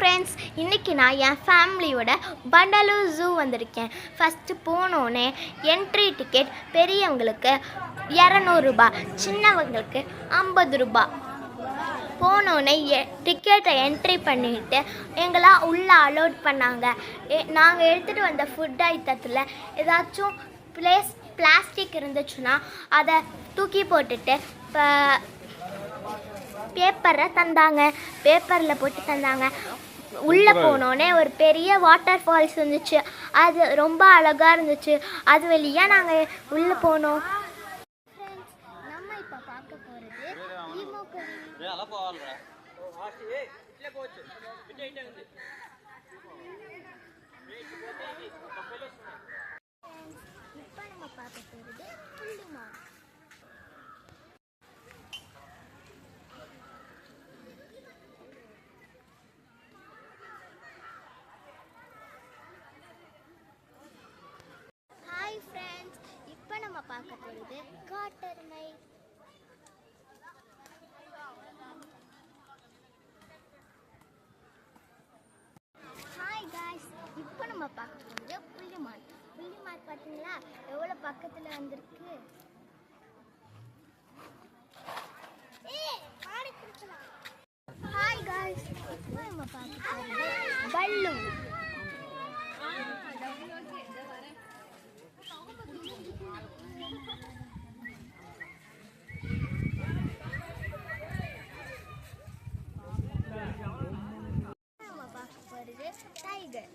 Friends, இன்றைக்கி நான் என் ஃபேமிலியோட வண்டலூர் ஜூ வந்திருக்கேன். ஃபஸ்ட்டு போனோடனே என்ட்ரி டிக்கெட் பெரியவங்களுக்கு 200 ரூபா, சின்னவங்களுக்கு 50 ரூபா. போனோடனே டிக்கெட்டை என்ட்ரி பண்ணிவிட்டு எங்களாம் உள்ளே அலோட் பண்ணாங்க. நாங்கள் எடுத்துகிட்டு வந்த ஃபுட் ஐட்டத்தில் ஏதாச்சும் பிளாஸ்டிக் இருந்துச்சுன்னா அதை தூக்கி போட்டுட்டு பேப்பரை தந்தாங்க. பேப்பரில் போட்டு தந்தாங்க. உள்ளே போனோடனே ஒரு பெரிய வாட்டர் ஃபால்ஸ் இருந்துச்சு. அது ரொம்ப அழகாக இருந்துச்சு. அது வழியாக நாங்கள் உள்ளே போனோம். நம்ம இப்போ பார்க்க போகிறது புள்ளிமான். ஹாய் ஃப்ரெண்ட்ஸ், இப்போ நம்ம பார்க்க போகிறது காட்டெருமை. ஹாய் காய்ஸ், இப்போ நம்ம பார்க்க போகிறது புள்ளிமான். புள்ளிமான் பார்த்தீங்களா எவ்வளோ பக்கத்தில் வந்திருக்கு. ஹாய் காய்ஸ், இப்போ நம்ம பார்க்க போகிறது பல்லூன். டைகர்.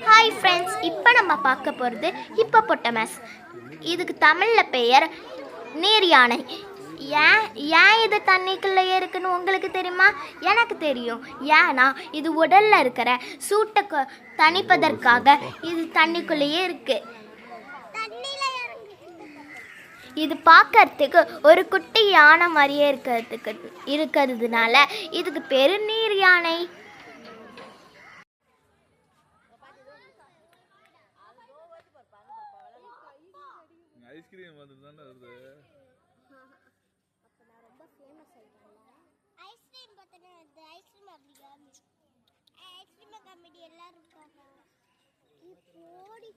ஹாய் ஃப்ரெண்ட்ஸ், இப்போ நம்ம பார்க்க போகிறது ஹிப்போபொட்டமஸ். இதுக்கு தமிழில் பெயர் நீர் யானை. ஏன் இது தண்ணிக்குள்ளேயே இருக்குன்னு உங்களுக்கு தெரியுமா? எனக்கு தெரியும். ஏன்னா இது உடலில் இருக்கிற சூட்டை தணிப்பதற்காக இது தண்ணிக்குள்ளேயே இருக்குது. இது பார்க்கறதுக்கு ஒரு குட்டி யானை மாதிரியே இருக்கிறதுனால இதுக்கு பேர் நீர் யானை. ஐஸ்கிரீம் வந்துதானே வருது. அப்ப நான் ரொம்ப ஃபேமஸ் ஆயிட்டேன்ல. ஐஸ்கிரீம் பார்த்தனே அந்த ஐஸ்கிரீம் அப்படிங்க. ஐஸ்கிரீம் காமெடி எல்லாரும் இருக்காங்க. போடி